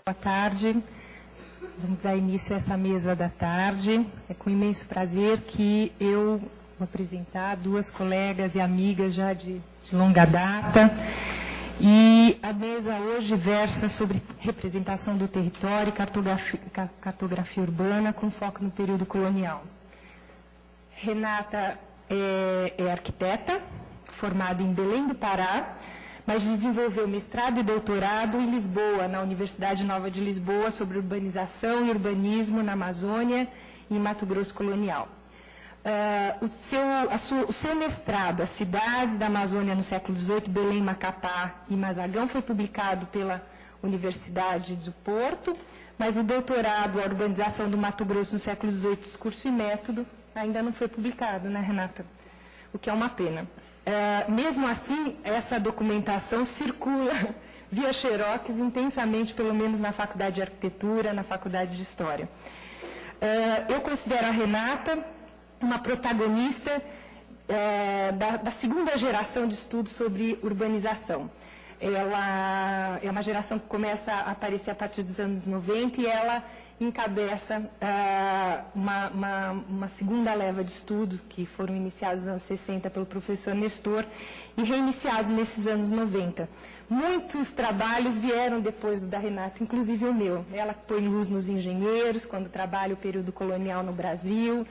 Boa tarde. Vamos dar início a essa mesa da tarde. É com imenso prazer que eu vou apresentar duas colegas e amigas já de longa data. E a mesa hoje versa sobre representação do território e cartografia urbana com foco no período colonial. Renata é arquiteta, formada em Belém do Pará, mas desenvolveu mestrado e doutorado em Lisboa, na Universidade Nova de Lisboa, sobre urbanização e urbanismo na Amazônia e em Mato Grosso colonial. O seu mestrado, As Cidades da Amazônia no século XVIII, Belém, Macapá e Mazagão, foi publicado pela Universidade do Porto, mas o doutorado, a Urbanização do Mato Grosso no século XVIII, Discurso e Método, ainda não foi publicado, né, Renata? O que é uma pena. Mesmo assim, essa documentação circula via xerox intensamente, pelo menos na Faculdade de Arquitetura, na Faculdade de História. Eu considero a Renata uma protagonista da segunda geração de estudos sobre urbanização. Ela é uma geração que começa a aparecer a partir dos anos 90 e ela encabeça uma segunda leva de estudos que foram iniciados nos anos 60 pelo professor Nestor e reiniciados nesses anos 90. Muitos trabalhos vieram depois do da Renata, inclusive o meu. Ela põe luz nos engenheiros, quando trabalha o período colonial no Brasil,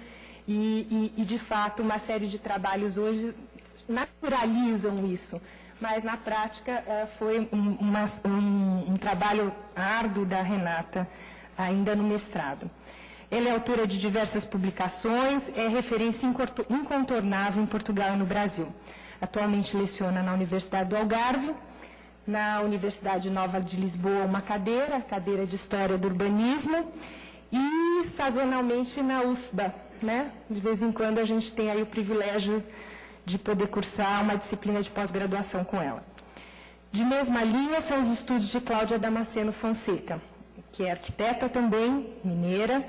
e de fato, uma série de trabalhos hoje naturalizam isso. Mas, na prática, foi um trabalho árduo da Renata, ainda no mestrado. Ela é autora de diversas publicações, é referência incontornável em Portugal e no Brasil. Atualmente leciona na Universidade do Algarve, na Universidade Nova de Lisboa, uma cadeira, a cadeira de História do Urbanismo, e sazonalmente na UFBA, né? De vez em quando a gente tem aí o privilégio de poder cursar uma disciplina de pós-graduação com ela. De mesma linha são os estudos de Cláudia Damasceno Fonseca, que é arquiteta também, mineira,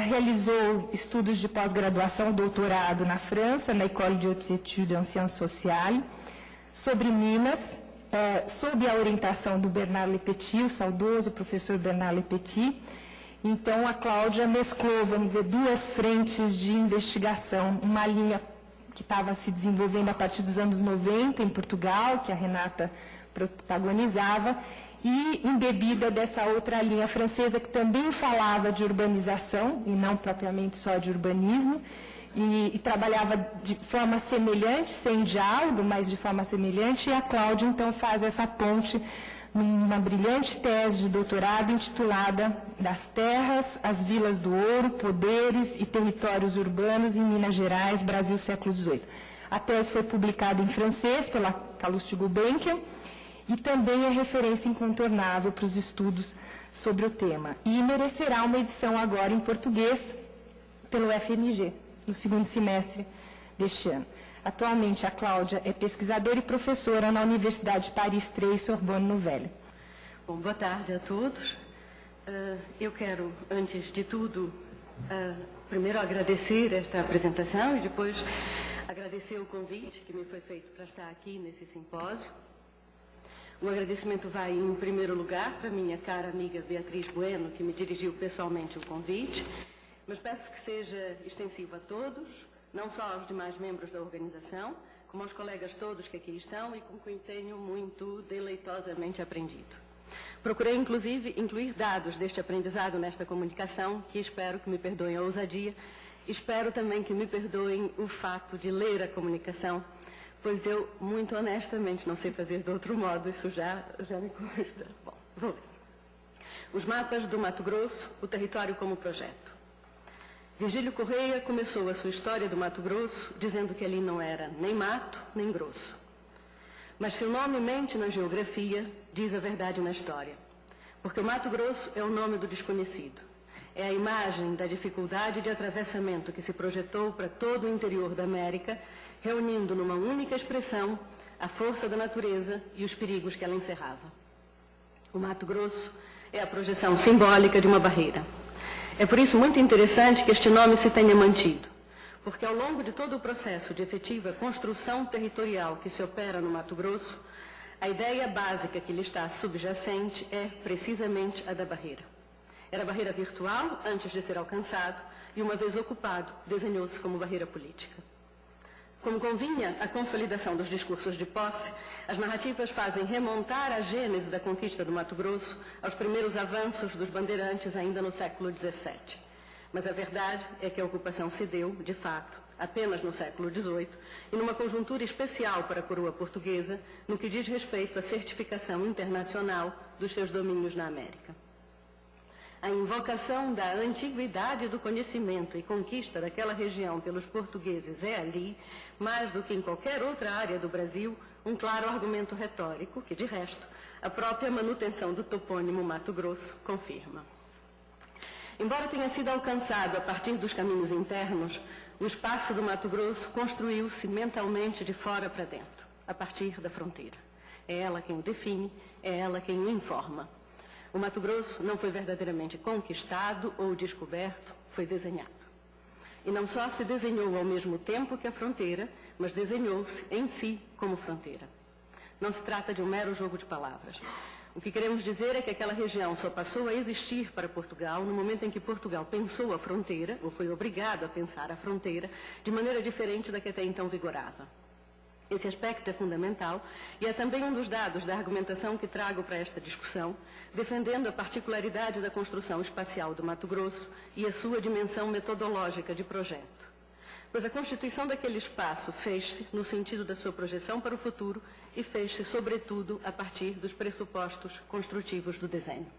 realizou estudos de pós-graduação, doutorado na França, na École de Hautes Études en Sciences Sociales, sobre Minas, sob a orientação do Bernard Lepetit, o saudoso professor Bernard Lepetit. Então, a Cláudia mesclou, vamos dizer, duas frentes de investigação, uma linha que estava se desenvolvendo a partir dos anos 90 em Portugal, que a Renata protagonizava, e embebida dessa outra linha francesa que também falava de urbanização, e não propriamente só de urbanismo, e trabalhava de forma semelhante, sem diálogo, mas de forma semelhante, e a Cláudia, então, faz essa ponte numa brilhante tese de doutorado intitulada Das Terras, as Vilas do Ouro, Poderes e Territórios Urbanos em Minas Gerais, Brasil, século XVIII. A tese foi publicada em francês pela Calouste Gulbenkian e também é referência incontornável para os estudos sobre o tema. E merecerá uma edição agora em português pelo FMG, no segundo semestre deste ano. Atualmente, a Cláudia é pesquisadora e professora na Universidade de Paris III, Sorbonne Nouvelle. Bom, boa tarde a todos. Eu quero, antes de tudo, primeiro agradecer esta apresentação e depois agradecer o convite que me foi feito para estar aqui nesse simpósio. O agradecimento vai, em primeiro lugar, para minha cara amiga Beatriz Bueno, que me dirigiu pessoalmente o convite, mas peço que seja extensivo a todos, não só aos demais membros da organização, como aos colegas todos que aqui estão e com quem tenho muito deleitosamente aprendido. Procurei, inclusive, incluir dados deste aprendizado nesta comunicação, que espero que me perdoem a ousadia, espero também que me perdoem o fato de ler a comunicação, pois eu, muito honestamente, não sei fazer de outro modo, isso já me consta. Bom, vou ler. Os mapas do Mato Grosso, o território como projeto. Virgílio Correia começou a sua história do Mato Grosso dizendo que ali não era nem mato, nem grosso. Mas se o nome mente na geografia, diz a verdade na história. Porque o Mato Grosso é o nome do desconhecido. É a imagem da dificuldade de atravessamento que se projetou para todo o interior da América, reunindo numa única expressão a força da natureza e os perigos que ela encerrava. O Mato Grosso é a projeção simbólica de uma barreira. É por isso muito interessante que este nome se tenha mantido, porque ao longo de todo o processo de efetiva construção territorial que se opera no Mato Grosso, A ideia básica que lhe está subjacente é precisamente a da barreira. Era barreira virtual antes de ser alcançado e, uma vez ocupado, desenhou-se como barreira política. Como convinha a consolidação dos discursos de posse, as narrativas fazem remontar a gênese da conquista do Mato Grosso aos primeiros avanços dos bandeirantes ainda no século XVII. Mas a verdade é que a ocupação se deu, de fato, apenas no século XVIII e numa conjuntura especial para a coroa portuguesa no que diz respeito à certificação internacional dos seus domínios na América. A invocação da antiguidade do conhecimento e conquista daquela região pelos portugueses é ali, mais do que em qualquer outra área do Brasil, um claro argumento retórico que, de resto, a própria manutenção do topônimo Mato Grosso confirma. Embora tenha sido alcançado a partir dos caminhos internos, o espaço do Mato Grosso construiu-se mentalmente de fora para dentro, a partir da fronteira. É ela quem o define, é ela quem o informa. O Mato Grosso não foi verdadeiramente conquistado ou descoberto, foi desenhado. E não só se desenhou ao mesmo tempo que a fronteira, mas desenhou-se em si como fronteira. Não se trata de um mero jogo de palavras. O que queremos dizer é que aquela região só passou a existir para Portugal no momento em que Portugal pensou a fronteira, ou foi obrigado a pensar a fronteira, de maneira diferente da que até então vigorava. Esse aspecto é fundamental e é também um dos dados da argumentação que trago para esta discussão, defendendo a particularidade da construção espacial do Mato Grosso e a sua dimensão metodológica de projeto. Pois a constituição daquele espaço fez-se no sentido da sua projeção para o futuro e fez-se, sobretudo, a partir dos pressupostos construtivos do desenho.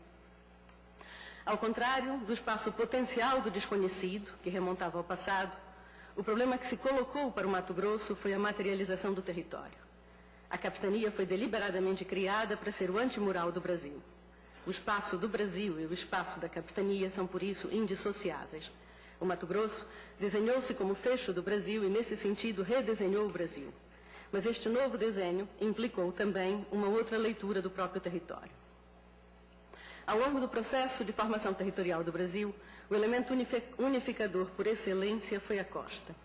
Ao contrário do espaço potencial do desconhecido, que remontava ao passado, o problema que se colocou para o Mato Grosso foi a materialização do território. A capitania foi deliberadamente criada para ser o antemural do Brasil. O espaço do Brasil e o espaço da capitania são, por isso, indissociáveis. O Mato Grosso desenhou-se como fecho do Brasil e, nesse sentido, redesenhou o Brasil. Mas este novo desenho implicou também uma outra leitura do próprio território. Ao longo do processo de formação territorial do Brasil, o elemento unificador por excelência foi a costa.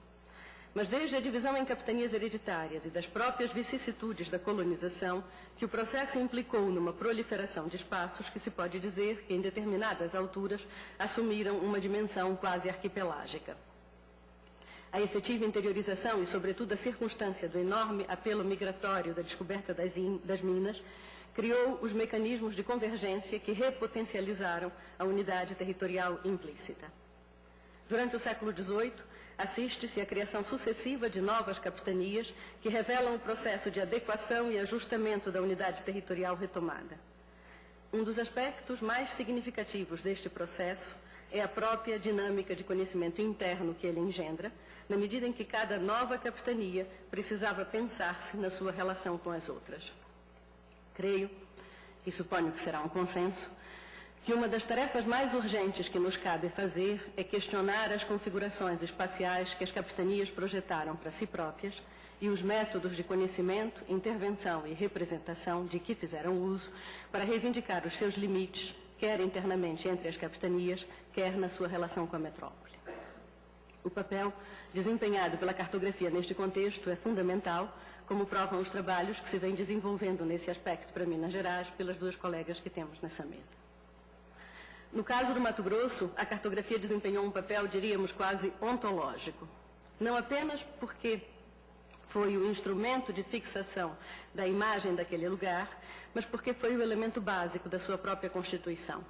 Mas desde a divisão em capitanias hereditárias e das próprias vicissitudes da colonização, que o processo implicou numa proliferação de espaços que se pode dizer que, em determinadas alturas, assumiram uma dimensão quase arquipelágica. A efetiva interiorização e, sobretudo, a circunstância do enorme apelo migratório da descoberta das minas criou os mecanismos de convergência que repotencializaram a unidade territorial implícita. Durante o século XVIII, assiste-se à criação sucessiva de novas capitanias que revelam o processo de adequação e ajustamento da unidade territorial retomada. Um dos aspectos mais significativos deste processo é a própria dinâmica de conhecimento interno que ele engendra, na medida em que cada nova capitania precisava pensar-se na sua relação com as outras. Creio, e suponho que será um consenso, que uma das tarefas mais urgentes que nos cabe fazer é questionar as configurações espaciais que as capitanias projetaram para si próprias e os métodos de conhecimento, intervenção e representação de que fizeram uso para reivindicar os seus limites, quer internamente entre as capitanias, quer na sua relação com a metrópole. O papel desempenhado pela cartografia neste contexto é fundamental, como provam os trabalhos que se vêm desenvolvendo nesse aspecto para Minas Gerais pelas duas colegas que temos nessa mesa. No caso do Mato Grosso, a cartografia desempenhou um papel, diríamos, quase ontológico. Não apenas porque foi o instrumento de fixação da imagem daquele lugar, mas porque foi o elemento básico da sua própria constituição.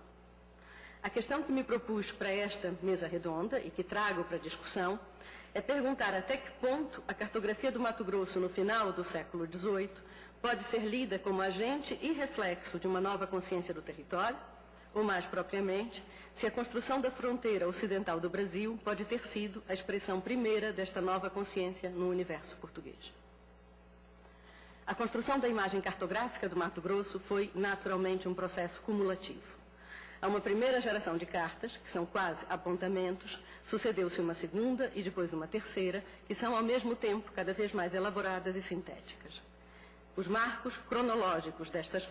A questão que me propus para esta mesa redonda e que trago para discussão é perguntar até que ponto a cartografia do Mato Grosso no final do século XVIII pode ser lida como agente e reflexo de uma nova consciência do território, ou mais propriamente, se a construção da fronteira ocidental do Brasil pode ter sido a expressão primeira desta nova consciência no universo português. A construção da imagem cartográfica do Mato Grosso foi, naturalmente, um processo cumulativo. A uma primeira geração de cartas, que são quase apontamentos, sucedeu-se uma segunda e depois uma terceira, que são, ao mesmo tempo, cada vez mais elaboradas e sintéticas. Os marcos cronológicos destas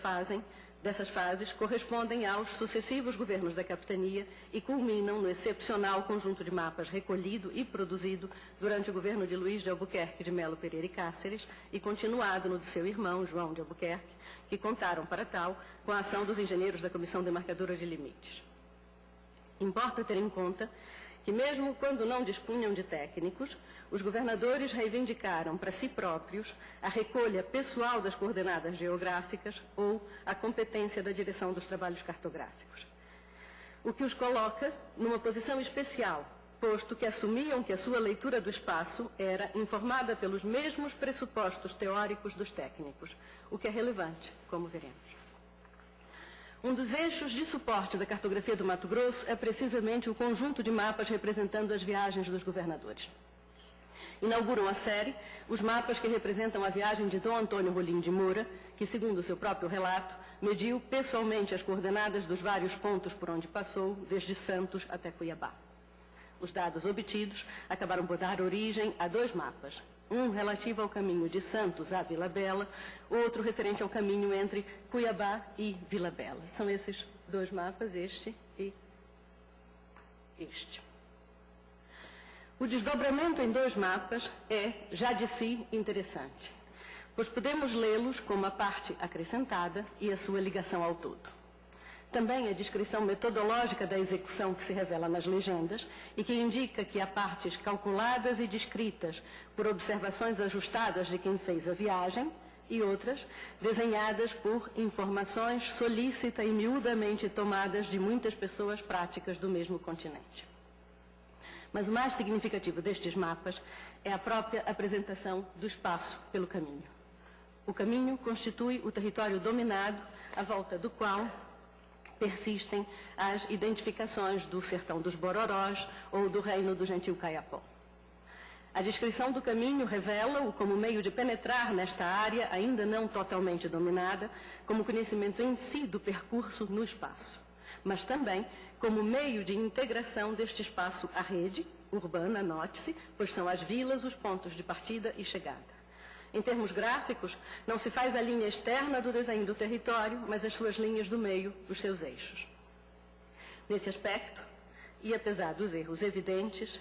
dessas fases correspondem aos sucessivos governos da capitania e culminam no excepcional conjunto de mapas recolhido e produzido durante o governo de Luís de Albuquerque de Melo Pereira e Cáceres e continuado no de seu irmão, João de Albuquerque, que contaram para tal com a ação dos engenheiros da Comissão Demarcadora de Limites. Importa ter em conta que, mesmo quando não dispunham de técnicos, os governadores reivindicaram para si próprios a recolha pessoal das coordenadas geográficas ou a competência da direção dos trabalhos cartográficos. O que os coloca numa posição especial, posto que assumiam que a sua leitura do espaço era informada pelos mesmos pressupostos teóricos dos técnicos, o que é relevante, como veremos. Um dos eixos de suporte da cartografia do Mato Grosso é precisamente o conjunto de mapas representando as viagens dos governadores. Inauguram a série os mapas que representam a viagem de Dom Antônio Rolim de Moura, que, segundo o seu próprio relato, mediu pessoalmente as coordenadas dos vários pontos por onde passou, desde Santos até Cuiabá. Os dados obtidos acabaram por dar origem a 2 mapas, um relativo ao caminho de Santos a Vila Bela, outro referente ao caminho entre Cuiabá e Vila Bela. São esses 2 mapas, este e este. O desdobramento em 2 mapas é, já de si, interessante, pois podemos lê-los como a parte acrescentada e a sua ligação ao todo. Também a descrição metodológica da execução que se revela nas legendas e que indica que há partes calculadas e descritas por observações ajustadas de quem fez a viagem e outras desenhadas por informações solícita e miudamente tomadas de muitas pessoas práticas do mesmo continente. Mas o mais significativo destes mapas é a própria apresentação do espaço pelo caminho. O caminho constitui o território dominado, à volta do qual persistem as identificações do sertão dos Bororós ou do reino do gentil Caiapó. A descrição do caminho revela-o como meio de penetrar nesta área ainda não totalmente dominada, como conhecimento em si do percurso no espaço, mas também como meio de integração deste espaço à rede urbana, note-se, pois são as vilas os pontos de partida e chegada. Em termos gráficos, não se faz a linha externa do desenho do território, mas as suas linhas do meio, os seus eixos. Nesse aspecto, e apesar dos erros evidentes,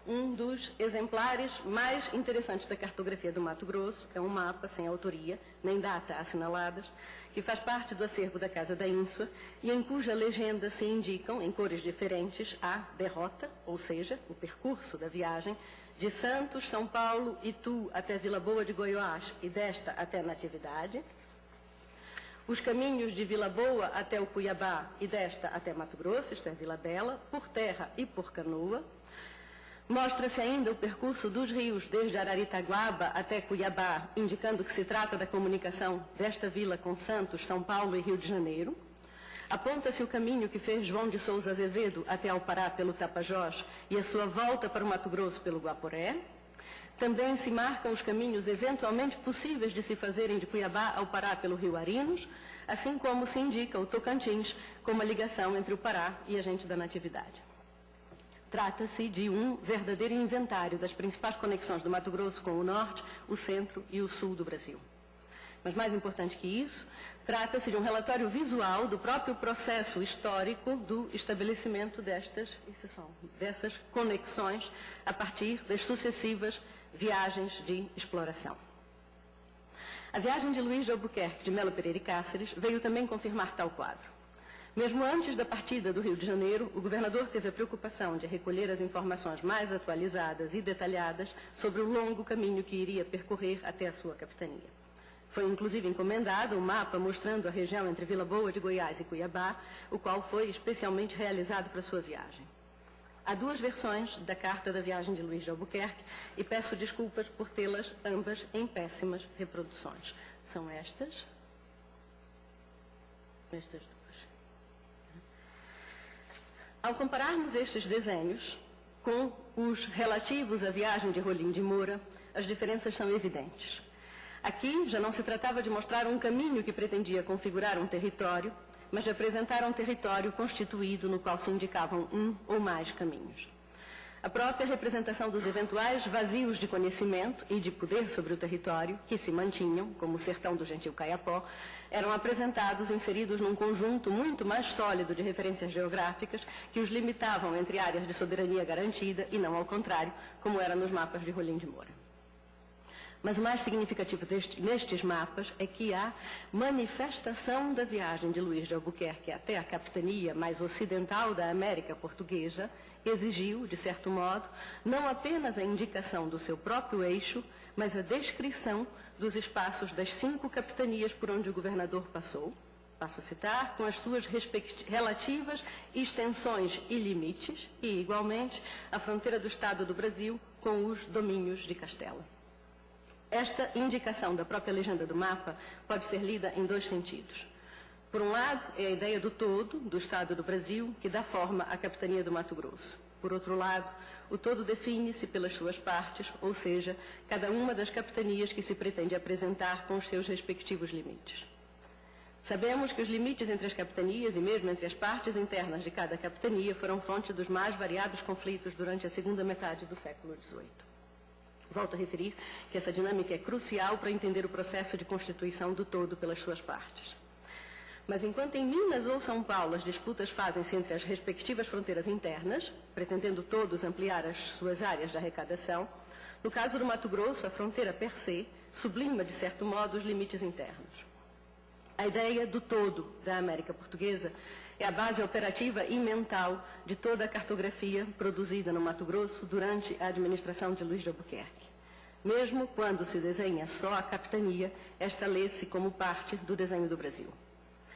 um dos exemplares mais interessantes da cartografia do Mato Grosso é um mapa sem autoria, nem data assinaladas, que faz parte do acervo da Casa da Ínsua e em cuja legenda se indicam, em cores diferentes, a derrota, ou seja, o percurso da viagem, de Santos, São Paulo, Itu até Vila Boa de Goiás e desta até Natividade, os caminhos de Vila Boa até o Cuiabá e desta até Mato Grosso, isto é, Vila Bela, por terra e por canoa. Mostra-se ainda o percurso dos rios desde Araritaguaba até Cuiabá, indicando que se trata da comunicação desta vila com Santos, São Paulo e Rio de Janeiro. Aponta-se o caminho que fez João de Souza Azevedo até ao Pará pelo Tapajós e a sua volta para o Mato Grosso pelo Guaporé. Também se marcam os caminhos eventualmente possíveis de se fazerem de Cuiabá ao Pará pelo Rio Arinos, assim como se indica o Tocantins como a ligação entre o Pará e a gente da Natividade. Trata-se de um verdadeiro inventário das principais conexões do Mato Grosso com o norte, o centro e o sul do Brasil. Mas mais importante que isso, trata-se de um relatório visual do próprio processo histórico do estabelecimento dessas conexões a partir das sucessivas viagens de exploração. A viagem de Luís de Albuquerque de Melo Pereira e Cáceres veio também confirmar tal quadro. Mesmo antes da partida do Rio de Janeiro, o governador teve a preocupação de recolher as informações mais atualizadas e detalhadas sobre o longo caminho que iria percorrer até a sua capitania. Foi inclusive encomendado um mapa mostrando a região entre Vila Boa de Goiás e Cuiabá, o qual foi especialmente realizado para sua viagem. Há 2 versões da carta da viagem de Luís de Albuquerque e peço desculpas por tê-las ambas em péssimas reproduções. São estas 2. Ao compararmos estes desenhos com os relativos à viagem de Rolim de Moura, as diferenças são evidentes. Aqui já não se tratava de mostrar um caminho que pretendia configurar um território, mas de apresentar um território constituído no qual se indicavam um ou mais caminhos. A própria representação dos eventuais vazios de conhecimento e de poder sobre o território, que se mantinham, como o sertão do gentil Caiapó, eram apresentados inseridos num conjunto muito mais sólido de referências geográficas que os limitavam entre áreas de soberania garantida e não ao contrário, como era nos mapas de Rolim de Moura. Mas o mais significativo nestes mapas é que a manifestação da viagem de Luís de Albuquerque até a capitania mais ocidental da América Portuguesa exigiu, de certo modo, não apenas a indicação do seu próprio eixo, mas a descrição dos espaços das 5 capitanias por onde o governador passou, passo a citar, com as suas relativas extensões e limites, e, igualmente, a fronteira do Estado do Brasil com os domínios de Castela. Esta indicação da própria legenda do mapa pode ser lida em 2 sentidos. Por um lado, é a ideia do todo, do Estado do Brasil, que dá forma à capitania do Mato Grosso. Por outro lado, o todo define-se pelas suas partes, ou seja, cada uma das capitanias que se pretende apresentar com os seus respectivos limites. Sabemos que os limites entre as capitanias e mesmo entre as partes internas de cada capitania foram fonte dos mais variados conflitos durante a segunda metade do século XVIII. Volto a referir que essa dinâmica é crucial para entender o processo de constituição do todo pelas suas partes. Mas enquanto em Minas ou São Paulo as disputas fazem-se entre as respectivas fronteiras internas, pretendendo todos ampliar as suas áreas de arrecadação, no caso do Mato Grosso, a fronteira per se sublima, de certo modo, os limites internos. A ideia do todo da América Portuguesa é a base operativa e mental de toda a cartografia produzida no Mato Grosso durante a administração de Luís de Albuquerque. Mesmo quando se desenha só a capitania, esta lê-se como parte do desenho do Brasil.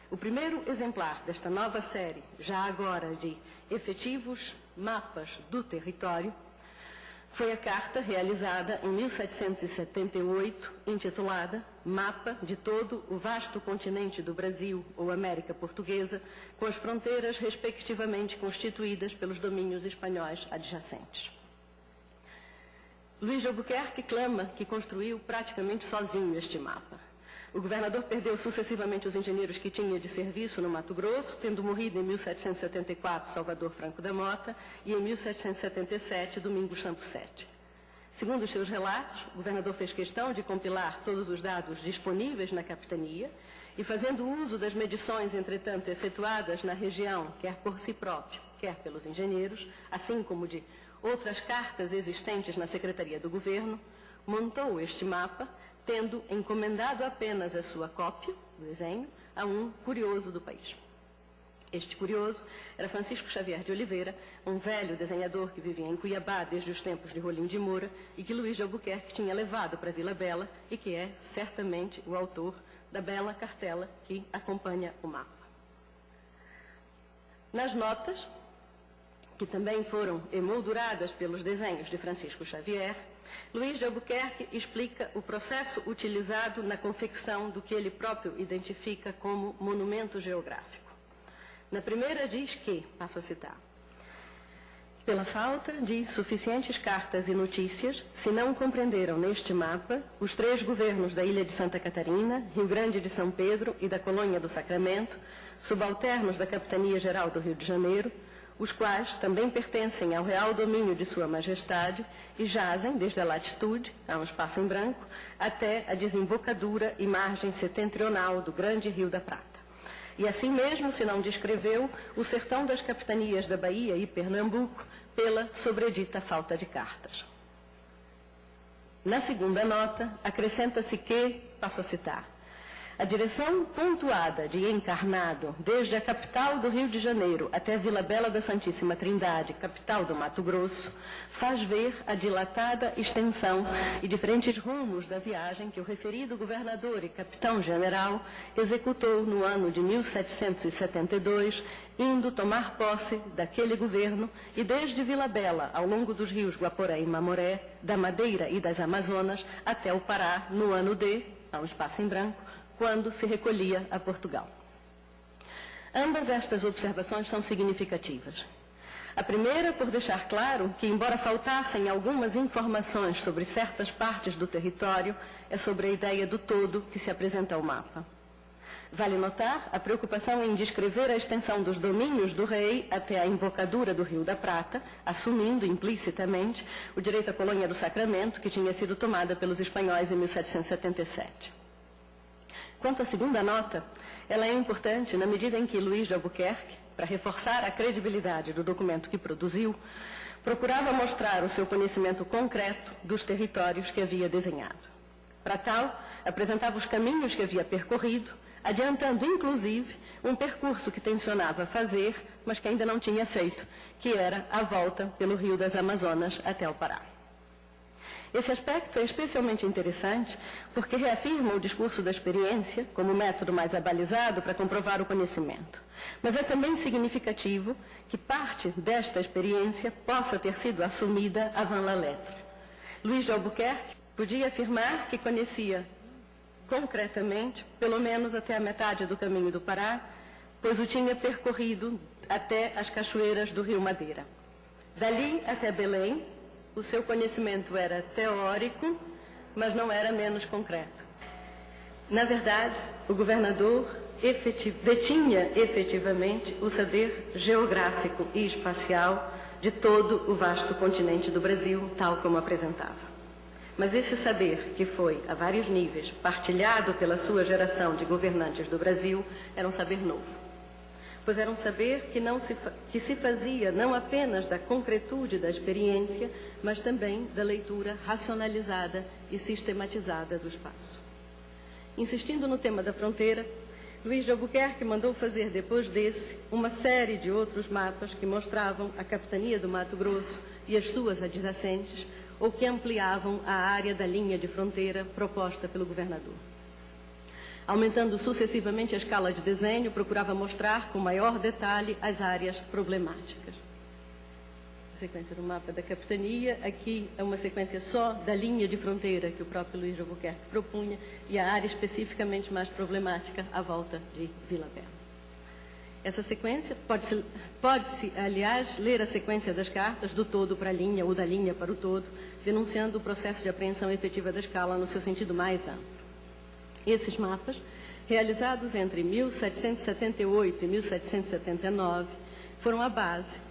O primeiro exemplar desta nova série, já agora de efetivos mapas do território, foi a carta realizada em 1778, intitulada Mapa de todo o vasto continente do Brasil ou América Portuguesa, com as fronteiras respectivamente constituídas pelos domínios espanhóis adjacentes. Luís de Albuquerque clama que construiu praticamente sozinho este mapa. O governador perdeu sucessivamente os engenheiros que tinha de serviço no Mato Grosso, tendo morrido em 1774 Salvador Franco da Mota e em 1777 Domingos Campos Sete. Segundo os seus relatos, o governador fez questão de compilar todos os dados disponíveis na capitania e, fazendo uso das medições, entretanto, efetuadas na região, quer por si próprio, quer pelos engenheiros, assim como de outras cartas existentes na Secretaria do Governo, montou este mapa, tendo encomendado apenas a sua cópia, o desenho, a um curioso do país. Este curioso era Francisco Xavier de Oliveira, um velho desenhador que vivia em Cuiabá desde os tempos de Rolim de Moura e que Luís de Albuquerque tinha levado para Vila Bela e que é, certamente, o autor da bela cartela que acompanha o mapa. Nas notas, que também foram emolduradas pelos desenhos de Francisco Xavier, Luís de Albuquerque explica o processo utilizado na confecção do que ele próprio identifica como monumento geográfico. Na primeira diz que, passo a citar, pela falta de suficientes cartas e notícias, se não compreenderam neste mapa os 3 governos da Ilha de Santa Catarina, Rio Grande de São Pedro e da Colônia do Sacramento, subalternos da Capitania Geral do Rio de Janeiro, os quais também pertencem ao real domínio de Sua Majestade e jazem desde a latitude, há um espaço em branco, até a desembocadura e margem setentrional do grande Rio da Prata. E assim mesmo se não descreveu o sertão das capitanias da Bahia e Pernambuco pela sobredita falta de cartas. Na segunda nota, acrescenta-se que, passo a citar, a direção pontuada de Encarnado, desde a capital do Rio de Janeiro até Vila Bela da Santíssima Trindade, capital do Mato Grosso, faz ver a dilatada extensão e diferentes rumos da viagem que o referido governador e capitão-general executou no ano de 1772, indo tomar posse daquele governo e desde Vila Bela, ao longo dos rios Guaporé e Mamoré, da Madeira e das Amazonas, até o Pará, no ano de, há um espaço em branco, quando se recolhia a Portugal. Ambas estas observações são significativas. A primeira, por deixar claro que, embora faltassem algumas informações sobre certas partes do território, é sobre a ideia do todo que se apresenta ao mapa. Vale notar a preocupação em descrever a extensão dos domínios do rei até a embocadura do Rio da Prata, assumindo implicitamente o direito à Colônia do Sacramento, que tinha sido tomada pelos espanhóis em 1777. Quanto à segunda nota, ela é importante na medida em que Luiz de Albuquerque, para reforçar a credibilidade do documento que produziu, procurava mostrar o seu conhecimento concreto dos territórios que havia desenhado. Para tal, apresentava os caminhos que havia percorrido, adiantando, inclusive, um percurso que tencionava fazer, mas que ainda não tinha feito, que era a volta pelo Rio das Amazonas até o Pará. Esse aspecto é especialmente interessante porque reafirma o discurso da experiência como método mais abalizado para comprovar o conhecimento. Mas é também significativo que parte desta experiência possa ter sido assumida avant la lettre. Luiz de Albuquerque podia afirmar que conhecia concretamente, pelo menos até a metade do caminho do Pará, pois o tinha percorrido até as cachoeiras do Rio Madeira. Dali até Belém, o seu conhecimento era teórico, mas não era menos concreto. Na verdade, o governador detinha efetivamente o saber geográfico e espacial de todo o vasto continente do Brasil, tal como apresentava. Mas esse saber, que foi, a vários níveis, partilhado pela sua geração de governantes do Brasil, era um saber novo. Pois era um saber que se fazia não apenas da concretude da experiência, mas também da leitura racionalizada e sistematizada do espaço. Insistindo no tema da fronteira, Luiz de Albuquerque mandou fazer, depois desse, uma série de outros mapas que mostravam a capitania do Mato Grosso e as suas adjacentes, ou que ampliavam a área da linha de fronteira proposta pelo governador. Aumentando sucessivamente a escala de desenho, procurava mostrar com maior detalhe as áreas problemáticas. A sequência do mapa da capitania, aqui é uma sequência só da linha de fronteira que o próprio Luiz de Albuquerque propunha e a área especificamente mais problemática à volta de Vila Bela. Essa sequência pode-se, aliás, ler a sequência das cartas do todo para a linha ou da linha para o todo, denunciando o processo de apreensão efetiva da escala no seu sentido mais amplo. Esses mapas, realizados entre 1778 e 1779, foram a base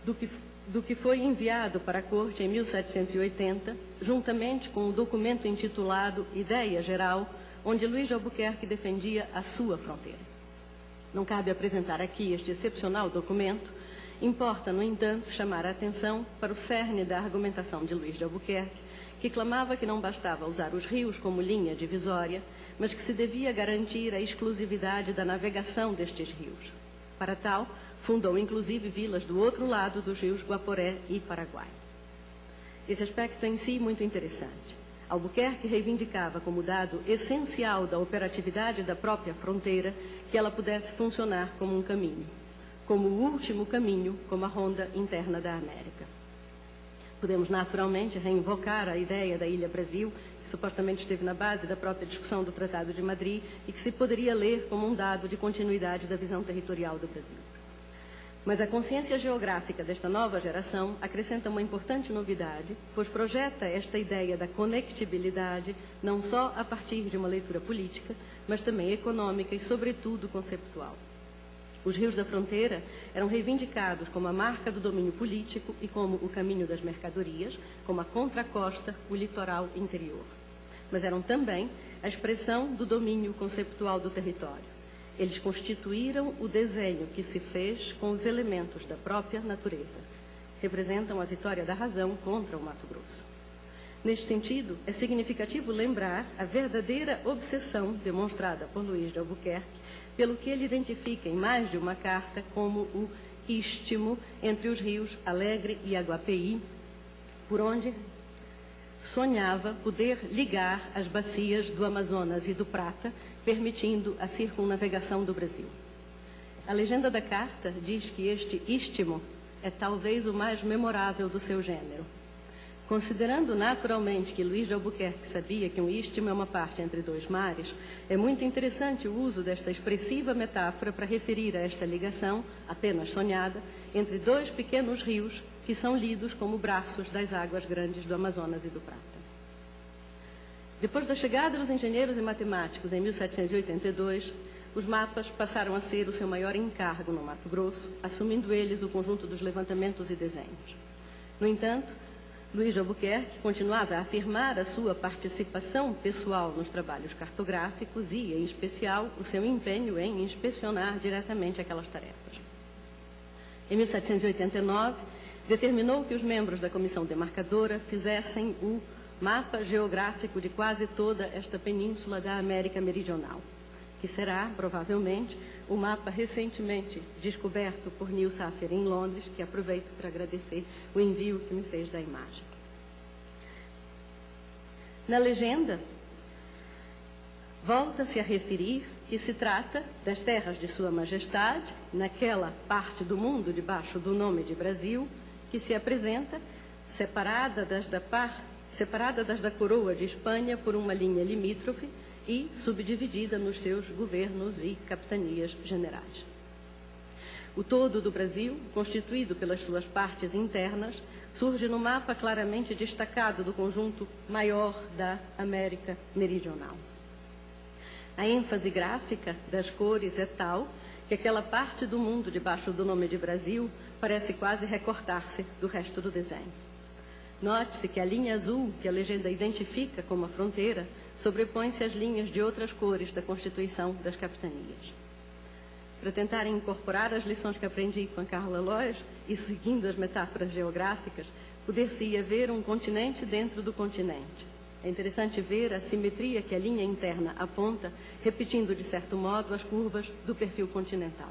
do que foi enviado para a Corte em 1780, juntamente com o documento intitulado Ideia Geral, onde Luiz de Albuquerque defendia a sua fronteira. Não cabe apresentar aqui este excepcional documento, importa, no entanto, chamar a atenção para o cerne da argumentação de Luiz de Albuquerque, que clamava que não bastava usar os rios como linha divisória, mas que se devia garantir a exclusividade da navegação destes rios. Para tal, fundou inclusive vilas do outro lado dos rios Guaporé e Paraguai. Esse aspecto é em si muito interessante. Albuquerque reivindicava como dado essencial da operatividade da própria fronteira que ela pudesse funcionar como um caminho, como o último caminho, como a ronda interna da América. Podemos naturalmente reinvocar a ideia da Ilha Brasil, que supostamente esteve na base da própria discussão do Tratado de Madrid e que se poderia ler como um dado de continuidade da visão territorial do Brasil. Mas a consciência geográfica desta nova geração acrescenta uma importante novidade, pois projeta esta ideia da conectibilidade não só a partir de uma leitura política, mas também econômica e, sobretudo, conceptual. Os rios da fronteira eram reivindicados como a marca do domínio político e como o caminho das mercadorias, como a contracosta, o litoral interior. Mas eram também a expressão do domínio conceptual do território. Eles constituíram o desenho que se fez com os elementos da própria natureza. Representam a vitória da razão contra o Mato Grosso. Neste sentido, é significativo lembrar a verdadeira obsessão demonstrada por Luiz de Albuquerque, pelo que ele identifica em mais de uma carta como o istmo entre os rios Alegre e Aguapeí, por onde sonhava poder ligar as bacias do Amazonas e do Prata, permitindo a circunnavegação do Brasil. A legenda da carta diz que este istmo é talvez o mais memorável do seu gênero. Considerando naturalmente que Luiz de Albuquerque sabia que um istmo é uma parte entre dois mares, é muito interessante o uso desta expressiva metáfora para referir a esta ligação, apenas sonhada, entre dois pequenos rios que são lidos como braços das águas grandes do Amazonas e do Prata. Depois da chegada dos engenheiros e matemáticos em 1782, os mapas passaram a ser o seu maior encargo no Mato Grosso, assumindo eles o conjunto dos levantamentos e desenhos. No entanto, Luiz de Albuquerque continuava a afirmar a sua participação pessoal nos trabalhos cartográficos e, em especial, o seu empenho em inspecionar diretamente aquelas tarefas. Em 1789, determinou que os membros da comissão demarcadora fizessem o mapa geográfico de quase toda esta península da América Meridional, que será, provavelmente, o mapa recentemente descoberto por Neil Saffer em Londres, que aproveito para agradecer o envio que me fez da imagem. Na legenda, volta-se a referir que se trata das terras de Sua Majestade, naquela parte do mundo debaixo do nome de Brasil, que se apresenta separada das da coroa de Espanha por uma linha limítrofe e subdividida nos seus governos e capitanias generais. O todo do Brasil, constituído pelas suas partes internas, surge no mapa claramente destacado do conjunto maior da América Meridional. A ênfase gráfica das cores é tal que aquela parte do mundo debaixo do nome de Brasil parece quase recortar-se do resto do desenho. Note-se que a linha azul, que a legenda identifica como a fronteira, sobrepõe-se às linhas de outras cores da constituição das capitanias. Para tentar incorporar as lições que aprendi com a Carla Lois e seguindo as metáforas geográficas, poder-se-ia ver um continente dentro do continente. É interessante ver a simetria que a linha interna aponta, repetindo, de certo modo, as curvas do perfil continental.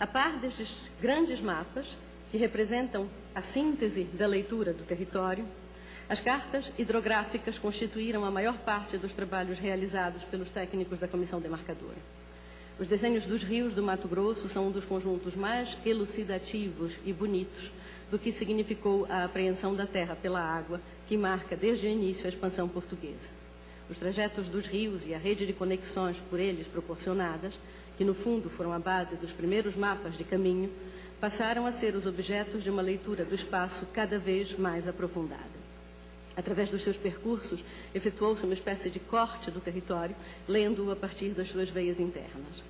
A par destes grandes mapas, que representam a síntese da leitura do território, as cartas hidrográficas constituíram a maior parte dos trabalhos realizados pelos técnicos da Comissão Demarcadora. Os desenhos dos rios do Mato Grosso são um dos conjuntos mais elucidativos e bonitos do que significou a apreensão da terra pela água, que marca desde o início a expansão portuguesa. Os trajetos dos rios e a rede de conexões por eles proporcionadas, que no fundo foram a base dos primeiros mapas de caminho, passaram a ser os objetos de uma leitura do espaço cada vez mais aprofundada. Através dos seus percursos, efetuou-se uma espécie de corte do território, lendo-o a partir das suas veias internas.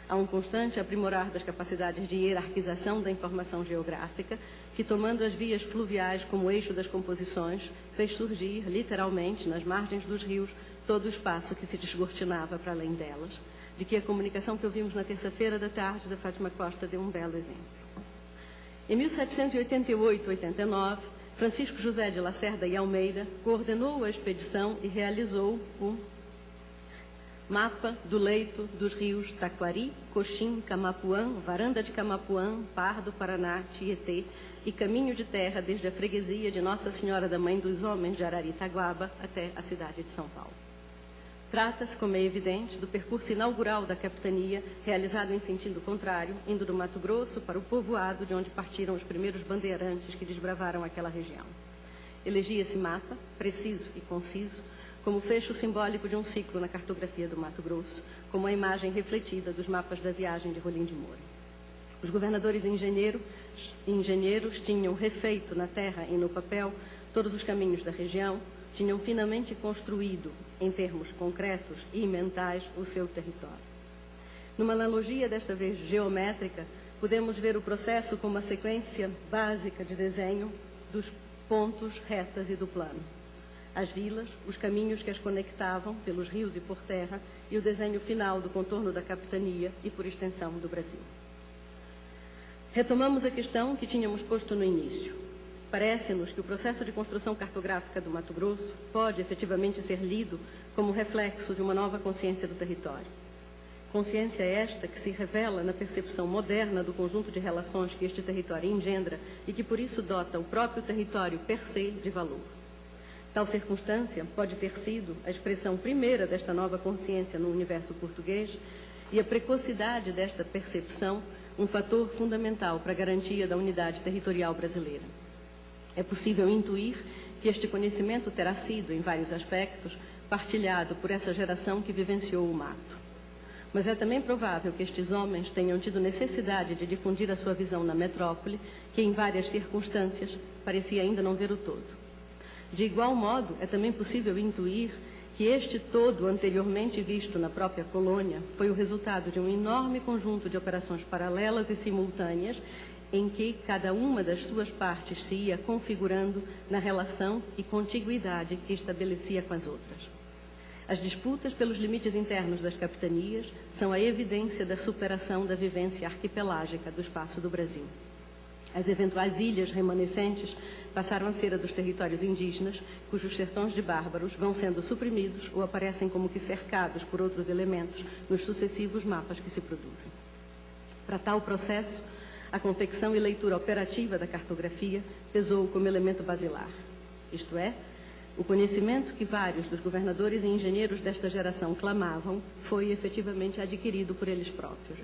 Há um constante aprimorar das capacidades de hierarquização da informação geográfica, que, tomando as vias fluviais como eixo das composições, fez surgir, literalmente, nas margens dos rios, todo o espaço que se descortinava para além delas, de que a comunicação que ouvimos na terça-feira da tarde da Fátima Costa deu um belo exemplo. Em 1788-89, Francisco José de Lacerda e Almeida coordenou a expedição e realizou o mapa do leito dos rios Taquari, Coxim, Camapuã, Varanda de Camapuã, Pardo, Paraná, Tietê e caminho de terra desde a freguesia de Nossa Senhora da Mãe dos Homens de Araritaguaba até a cidade de São Paulo. Trata-se, como é evidente, do percurso inaugural da capitania, realizado em sentido contrário, indo do Mato Grosso para o povoado de onde partiram os primeiros bandeirantes que desbravaram aquela região. Elegia esse mapa, preciso e conciso, como fecho simbólico de um ciclo na cartografia do Mato Grosso, como a imagem refletida dos mapas da viagem de Rolim de Moura. Os governadores e engenheiros tinham refeito na terra e no papel todos os caminhos da região, tinham finalmente construído, em termos concretos e mentais, o seu território. Numa analogia, desta vez geométrica, podemos ver o processo como uma sequência básica de desenho dos pontos, retas e do plano. As vilas, os caminhos que as conectavam pelos rios e por terra e o desenho final do contorno da capitania e, por extensão, do Brasil. Retomamos a questão que tínhamos posto no início. Parece-nos que o processo de construção cartográfica do Mato Grosso pode efetivamente ser lido como reflexo de uma nova consciência do território. Consciência esta que se revela na percepção moderna do conjunto de relações que este território engendra e que por isso dota o próprio território per se de valor. Tal circunstância pode ter sido a expressão primeira desta nova consciência no universo português e a precocidade desta percepção um fator fundamental para a garantia da unidade territorial brasileira. É possível intuir que este conhecimento terá sido, em vários aspectos, partilhado por essa geração que vivenciou o mato. Mas é também provável que estes homens tenham tido necessidade de difundir a sua visão na metrópole, que em várias circunstâncias parecia ainda não ver o todo. De igual modo, é também possível intuir que este todo anteriormente visto na própria colônia foi o resultado de um enorme conjunto de operações paralelas e simultâneas em que cada uma das suas partes se ia configurando na relação e contiguidade que estabelecia com as outras. As disputas pelos limites internos das capitanias são a evidência da superação da vivência arquipelágica do espaço do Brasil. As eventuais ilhas remanescentes passaram a ser a dos territórios indígenas, cujos sertões de bárbaros vão sendo suprimidos ou aparecem como que cercados por outros elementos nos sucessivos mapas que se produzem. Para tal processo, a confecção e leitura operativa da cartografia pesou como elemento basilar, isto é, o conhecimento que vários dos governadores e engenheiros desta geração clamavam foi efetivamente adquirido por eles próprios.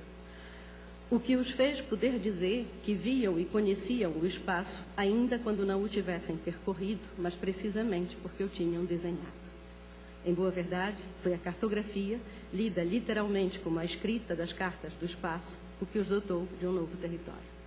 O que os fez poder dizer que viam e conheciam o espaço, ainda quando não o tivessem percorrido, mas precisamente porque o tinham desenhado. Em boa verdade, foi a cartografia, lida literalmente como a escrita das cartas do espaço, o que os dotou de um novo território.